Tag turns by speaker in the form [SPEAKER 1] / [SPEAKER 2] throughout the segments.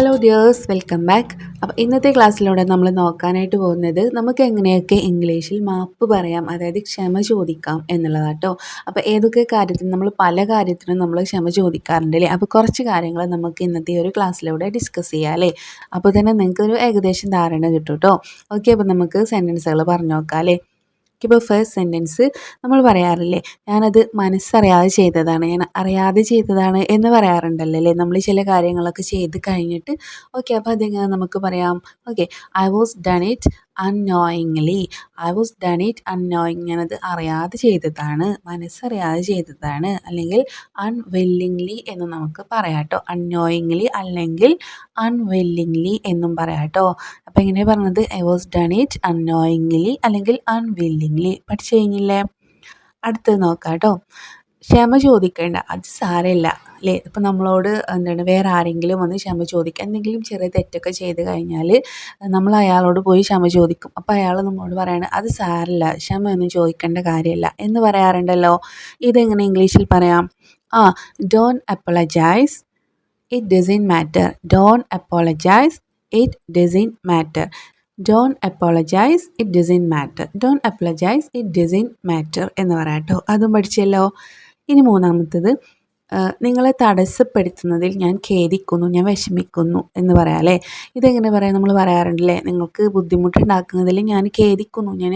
[SPEAKER 1] Hello dears, welcome back. അപ്പോൾ ഇന്നത്തെ ക്ലാസ്സിലൂടെ നമ്മൾ നോക്കാനായിട്ട് പോകുന്നത് നമുക്ക് എങ്ങനെയൊക്കെ ഇംഗ്ലീഷിൽ മാപ്പ് പറയാം, അതായത് ക്ഷമ ചോദിക്കാം എന്നുള്ളതാട്ടോ. അപ്പോൾ ഏതൊക്കെ കാര്യത്തിനും നമ്മൾ പല കാര്യത്തിനും നമ്മൾ ക്ഷമ ചോദിക്കാറുണ്ട് അല്ലേ. അപ്പോൾ കുറച്ച് കാര്യങ്ങൾ നമുക്ക് ഇന്നത്തെ ഒരു ക്ലാസ്സിലൂടെ ഡിസ്കസ് ചെയ്യാം അല്ലേ. അപ്പോൾ തന്നെ നിങ്ങൾക്കൊരു ഏകദേശം ധാരണ കിട്ടും കേട്ടോ. ഓക്കെ, അപ്പോൾ നമുക്ക് സെൻറ്റൻസുകൾ പറഞ്ഞു നോക്കാം അല്ലേ. ഇപ്പോൾ ഫസ്റ്റ് സെൻറ്റൻസ് നമ്മൾ പറയാറില്ലേ, ഞാനത് മനസ്സറിയാതെ ചെയ്തതാണ്, ഞാൻ അറിയാതെ ചെയ്തതാണ് എന്ന് പറയാറുണ്ടല്ലോ അല്ലേ. നമ്മൾ ചില കാര്യങ്ങളൊക്കെ ചെയ്ത് കഴിഞ്ഞിട്ട് ഓക്കെ, അപ്പോൾ അതെങ്ങനെ നമുക്ക് പറയാം. Okay, I was done it unknowingly. I was done it unknowing, ഞാനത് അറിയാതെ ചെയ്തതാണ്, മനസ്സറിയാതെ ചെയ്തതാണ്. അല്ലെങ്കിൽ അൺവില്ലിങ്ലി എന്ന് നമുക്ക് പറയാം കേട്ടോ. അൺനോയിങ്ലി അല്ലെങ്കിൽ അൺവില്ലിങ്ലി എന്നും പറയാം കേട്ടോ. അപ്പോൾ എങ്ങനെ പറഞ്ഞത്, I was done it unknowingly അല്ലെങ്കിൽ അൺവില്ലിങ്ലി. പഠിച്ചു കഴിഞ്ഞില്ലേ. അടുത്തത് നോക്കാം കേട്ടോ. ക്ഷമ ചോദിക്കേണ്ട, അത് സാരമില്ല അല്ലേ. ഇപ്പം നമ്മളോട് വേറെ ആരെങ്കിലും വന്ന് ക്ഷമ ചോദിക്കുക, എന്തെങ്കിലും ചെറിയ തെറ്റൊക്കെ ചെയ്ത് കഴിഞ്ഞാൽ നമ്മൾ അയാളോട് പോയി ക്ഷമ ചോദിക്കും. അപ്പോൾ അയാൾ നമ്മളോട് പറയാണ്, അത് സാരമില്ല, ക്ഷമയൊന്നും ചോദിക്കേണ്ട കാര്യമില്ല എന്ന് പറയാറുണ്ടല്ലോ. ഇതെങ്ങനെ ഇംഗ്ലീഷിൽ പറയാം. Don't apologize, it doesn't matter. Don't apologize, it doesn't matter. Don't apologize, it doesn't matter. Don't apologize, it doesn't matter എന്ന് പറയാം കേട്ടോ. അതും പഠിച്ചല്ലോ. ഇനി മൂന്നാമത്തത്, നിങ്ങളെ തടസ്സപ്പെടുത്തുന്നതിൽ ഞാൻ ഖേദിക്കുന്നു, ഞാൻ വിഷമിക്കുന്നു എന്ന് പറയാം അല്ലേ. ഇതെങ്ങനെ പറയാം, നമ്മൾ പറയാറുണ്ടല്ലേ, നിങ്ങൾക്ക് ബുദ്ധിമുട്ടുണ്ടാക്കുന്നതിൽ ഞാൻ ഖേദിക്കുന്നു, ഞാൻ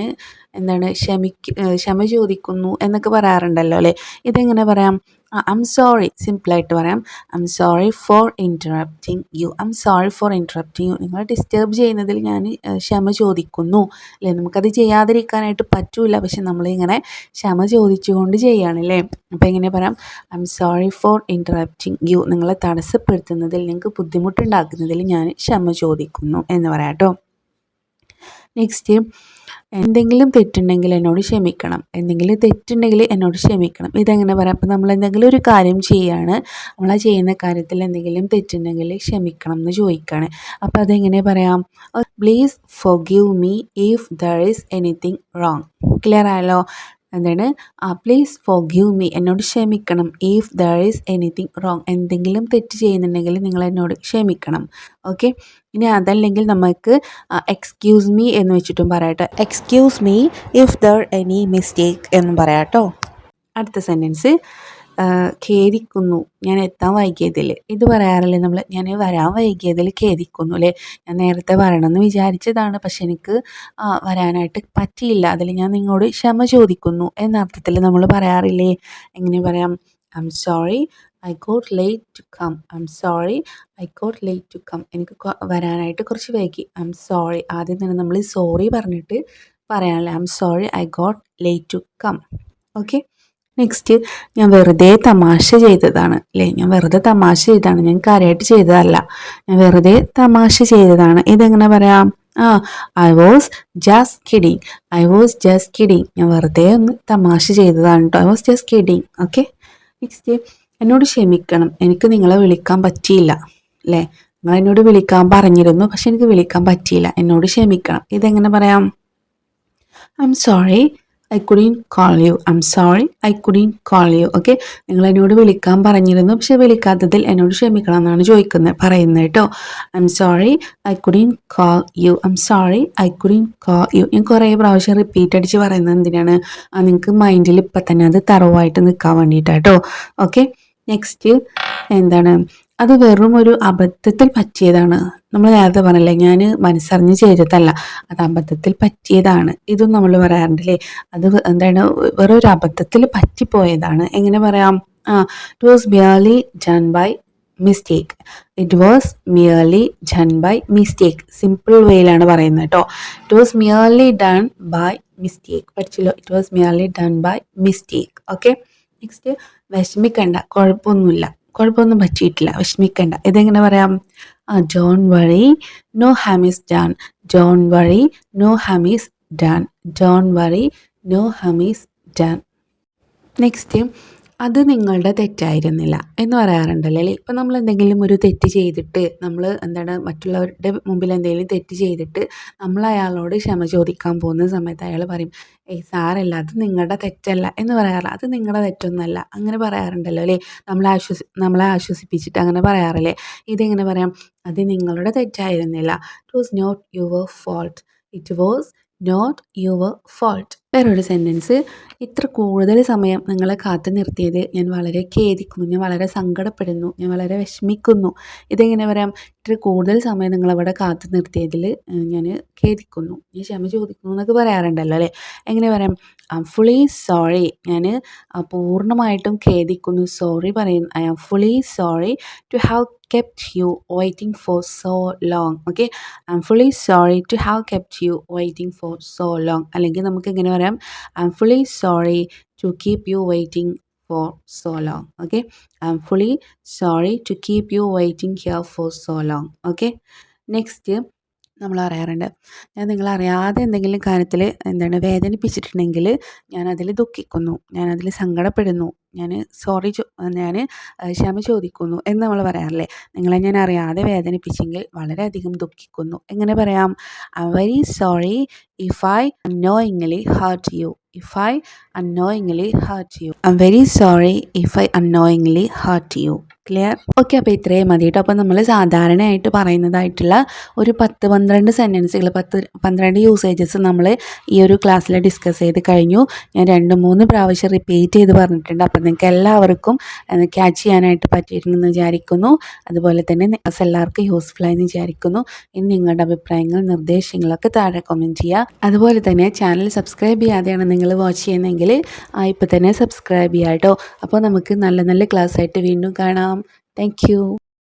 [SPEAKER 1] ക്ഷമ ചോദിക്കുന്നു എന്നൊക്കെ പറയാറുണ്ടല്ലോ അല്ലേ. ഇതെങ്ങനെ പറയാം. ഐം സോറി, സിമ്പിളായിട്ട് പറയാം. I'm sorry for interrupting you. I'm sorry for interrupting you. നിങ്ങളെ ഡിസ്റ്റർബ് ചെയ്യുന്നതിൽ ഞാൻ ക്ഷമ ചോദിക്കുന്നു അല്ലേ. നമുക്കത് ചെയ്യാതിരിക്കാനായിട്ട് പറ്റില്ല, പക്ഷെ നമ്മളിങ്ങനെ ക്ഷമ ചോദിച്ചുകൊണ്ട് ചെയ്യുകയാണല്ലേ. അപ്പോൾ എങ്ങനെ പറയാം, I'm sorry for interrupting you. നിങ്ങളെ തടസ്സപ്പെടുത്തുന്നതിൽ, നിങ്ങൾക്ക് ബുദ്ധിമുട്ടുണ്ടാക്കുന്നതിൽ ഞാൻ ക്ഷമ ചോദിക്കുന്നു എന്ന് പറയാം കേട്ടോ. നെക്സ്റ്റ്, എന്തെങ്കിലും തെറ്റുണ്ടെങ്കിൽ എന്നോട് ക്ഷമിക്കണം. എന്തെങ്കിലും തെറ്റുണ്ടെങ്കിൽ എന്നോട് ക്ഷമിക്കണം. ഇതെങ്ങനെ പറയാം. അപ്പോൾ നമ്മൾ എന്തെങ്കിലും ഒരു കാര്യം ചെയ്യുകയാണ്, നമ്മൾ ആ ചെയ്യുന്ന കാര്യത്തിൽ എന്തെങ്കിലും തെറ്റുണ്ടെങ്കിൽ ക്ഷമിക്കണം എന്ന് ചോദിക്കുകയാണ്. അപ്പോൾ അതെങ്ങനെ പറയാം. Please forgive me if there is anything wrong. Clear ആയല്ലോ. പ്ലീസ് ഫോർഗിവ് മീ, എന്നോട് ക്ഷമിക്കണം. If there is anything wrong, എന്തെങ്കിലും തെറ്റ് ചെയ്യുന്നുണ്ടെങ്കിൽ നിങ്ങൾ എന്നോട് ക്ഷമിക്കണം. ഓക്കെ, ഇനി അതല്ലെങ്കിൽ നമുക്ക് എക്സ്ക്യൂസ് മീ എന്ന് വെച്ചിട്ടും പറയാട്ടോ. Excuse me if there any mistake എന്നും പറയാട്ടോ. അടുത്ത സെൻറ്റൻസ്, ഖേദിക്കുന്നു ഞാൻ എത്താൻ വൈകിയതിൽ. ഇത് പറയാറില്ലേ നമ്മൾ, ഞാൻ വരാൻ വൈകിയതിൽ ഖേദിക്കുന്നു അല്ലേ. ഞാൻ നേരത്തെ വരണമെന്ന് വിചാരിച്ചതാണ്, പക്ഷെ എനിക്ക് വരാനായിട്ട് പറ്റിയില്ല, അതിൽ ഞാൻ നിങ്ങളോട് ക്ഷമ ചോദിക്കുന്നു എന്ന അർത്ഥത്തിൽ നമ്മൾ പറയാറില്ലേ. എങ്ങനെ പറയാം. I'm sorry I got late to come. I'm sorry I got late to come. എനിക്ക് വരാനായിട്ട് കുറച്ച് വൈകി. ഐം സോറി, ആദ്യം തന്നെ നമ്മൾ സോറി പറഞ്ഞിട്ട് പറയാനല്ലേ. I'm sorry I got late to come. Okay, next, ഞാൻ വെറുതെ തമാശ ചെയ്തതാണ് അല്ലേ. ഞാൻ വെറുതെ തമാശ ചെയ്തതാണ്, ഞാൻ കാര്യമായിട്ട് ചെയ്തതല്ല, ഞാൻ വെറുതെ തമാശ ചെയ്തതാണ്. ഇതെങ്ങനെ പറയാം. I was just kidding. I was just kidding. ഞാൻ വെറുതെ ഒന്ന് തമാശ ചെയ്തതാണ് കേട്ടോ. I was just kidding. Okay, next, എന്നോട് ക്ഷമിക്കണം, എനിക്ക് നിങ്ങളെ വിളിക്കാൻ പറ്റിയില്ല അല്ലേ. നിങ്ങൾ എന്നോട് വിളിക്കാൻ പറഞ്ഞിരുന്നു, പക്ഷെ എനിക്ക് വിളിക്കാൻ പറ്റിയില്ല, എന്നോട് ക്ഷമിക്കണം. ഇതെങ്ങനെ പറയാം. I'm sorry I couldn't call you. I'm sorry I couldn't call you. Okay, നിങ്ങൾ എന്നോട് വിളിക്കാൻ പറഞ്ഞിരുന്നു, പക്ഷെ വിളിക്കാത്തതിൽ എന്നോട് ക്ഷമിക്കണം എന്നാണ് പറയുന്നത് കേട്ടോ. ഐം sorry I couldn't call you. I'm sorry I couldn't call you. ഞാൻ കുറേ പ്രാവശ്യം റിപ്പീറ്റ് അടിച്ച് പറയുന്നത് എന്തിനാണ്, നിങ്ങൾക്ക് മൈൻഡിൽ ഇപ്പം തന്നെ അത് തറവായിട്ട് നിൽക്കാൻ വേണ്ടിയിട്ടാട്ടോ. ഓക്കെ, നെക്സ്റ്റ്, അത് വെറും ഒരു അബദ്ധത്തിൽ പറ്റിയതാണ്. നമ്മൾ നേരത്തെ പറഞ്ഞല്ലേ, ഞാൻ മനസ്സറിഞ്ഞ് ചെയ്തതല്ല, അത് അബദ്ധത്തിൽ പറ്റിയതാണ്. ഇതും നമ്മൾ പറയാറുണ്ടല്ലേ. അത് വെറും ഒരു അബദ്ധത്തിൽ പറ്റിപ്പോയതാണ്. എങ്ങനെ പറയാം. It was merely done by mistake. It was merely done by mistake. Simple വേയിലാണ് പറയുന്നത് കേട്ടോ. It was merely done by mistake. പഠിച്ചല്ലോ. It was merely done by mistake. Okay, next, വിഷമിക്കണ്ട, കുഴപ്പമൊന്നും പറ്റിയിട്ടില്ല, വിഷമിക്കണ്ട. ഇതെങ്ങനെ പറയാം. Don't worry no harm is done. Don't worry no harm is done. Don't worry no harm is done. Next, അത് നിങ്ങളുടെ തെറ്റായിരുന്നില്ല എന്ന് പറയാറുണ്ടല്ലോ അല്ലേ. ഇപ്പം നമ്മൾ എന്തെങ്കിലും ഒരു തെറ്റ് ചെയ്തിട്ട് നമ്മൾ എന്താണ് മറ്റുള്ളവരുടെ മുമ്പിൽ എന്തെങ്കിലും തെറ്റ് ചെയ്തിട്ട് നമ്മൾ അയാളോട് ക്ഷമ ചോദിക്കാൻ പോകുന്ന സമയത്ത് അയാൾ പറയും, ഏയ് സാരമില്ല അത് നിങ്ങളുടെ തെറ്റല്ല എന്ന് പറയാറില്ല. അത് നിങ്ങളുടെ തെറ്റൊന്നുമല്ല അങ്ങനെ പറയാറുണ്ടല്ലോ അല്ലേ. നമ്മളെ ആശ്വസിപ്പിച്ചിട്ട് അങ്ങനെ പറയാറില്ലേ. ഇതെങ്ങനെ പറയാം, അത് നിങ്ങളുടെ തെറ്റായിരുന്നില്ല. It was not your fault. It was not your fault. വേറൊരു സെൻറ്റൻസ്, ഇത്ര കൂടുതൽ സമയം നിങ്ങളെ കാത്തു നിർത്തിയത് ഞാൻ വളരെ ഖേദിക്കുന്നു, ഞാൻ വളരെ സങ്കടപ്പെടുന്നു, ഞാൻ വളരെ വിഷമിക്കുന്നു. ഇതെങ്ങനെ പറയാം, ഇത്ര കൂടുതൽ സമയം നിങ്ങളവിടെ കാത്തു നിർത്തിയതിൽ ഞാൻ ഖേദിക്കുന്നു, ഞാൻ ക്ഷമ ചോദിക്കുന്നു എന്നൊക്കെ പറയാറുണ്ടല്ലോ അല്ലേ. എങ്ങനെ പറയാം, ഐ ആം ഫുള്ളി സോറി, ഞാൻ പൂർണ്ണമായിട്ടും ഖേദിക്കുന്നു, സോറി പറയുന്നു. I am fully sorry to have kept you waiting for so long. Okay, I am fully sorry to have kept you waiting for so long. അല്ലെങ്കിൽ നമുക്ക് എങ്ങനെ പറയാം, I am fully sorry to keep you waiting for so long. Okay, I am fully sorry to keep you waiting here for so long. Okay, next നമ്മൾ പറയാറുണ്ട്, ഞാൻ നിങ്ങളറിയാതെ എന്തെങ്കിലും കാര്യത്തിൽ എന്താണ് വേദനിപ്പിച്ചിട്ടുണ്ടെങ്കിൽ ഞാനതിൽ ദുഃഖിക്കുന്നു, ഞാനതിൽ സങ്കടപ്പെടുന്നു, ഞാൻ ഞാൻ ക്ഷമ ചോദിക്കുന്നു എന്ന് നമ്മൾ പറയാറില്ലേ. നിങ്ങളെ ഞാൻ അറിയാതെ വേദനിപ്പിച്ചെങ്കിൽ വളരെയധികം ദുഃഖിക്കുന്നു. എങ്ങനെ പറയാം, I am very sorry if I unknowingly hurt you. If I unknowingly hurt you. I am very sorry if I unknowingly hurt you. Clear? Okay, അപ്പോൾ ഇത്രയും മതി കേട്ടോ. അപ്പോൾ നമ്മൾ സാധാരണയായിട്ട് പറയുന്നതായിട്ടുള്ള ഒരു 10-12 സെൻറ്റൻസുകൾ, 10-12 യൂസേജസ് നമ്മൾ ഈ ഒരു ക്ലാസ്സിൽ ഡിസ്കസ് ചെയ്ത് കഴിഞ്ഞു. ഞാൻ 2-3 പ്രാവശ്യം റിപ്പീറ്റ് ചെയ്ത് പറഞ്ഞിട്ടുണ്ട്. അപ്പോൾ നിങ്ങൾക്ക് എല്ലാവർക്കും ക്യാച്ച് ചെയ്യാനായിട്ട് പറ്റിയിട്ടുണ്ടെന്ന് വിചാരിക്കുന്നു. അതുപോലെ തന്നെ ക്ലാസ് എല്ലാവർക്കും യൂസ്ഫുള്ളായെന്ന് വിചാരിക്കുന്നു. ഇനി നിങ്ങളുടെ അഭിപ്രായങ്ങൾ, നിർദ്ദേശങ്ങളൊക്കെ താഴെ കമൻറ്റ് ചെയ്യുക. അതുപോലെ തന്നെ ചാനൽ സബ്സ്ക്രൈബ് ചെയ്യാതെയാണ് നിങ്ങൾ വാച്ച് ചെയ്യുന്നതെങ്കിൽ ഇപ്പോൾ തന്നെ സബ്സ്ക്രൈബ് ചെയ്യുക കേട്ടോ. അപ്പോൾ നമുക്ക് നല്ല നല്ല ക്ലാസ്സായിട്ട് വീണ്ടും കാണാം. Thank you.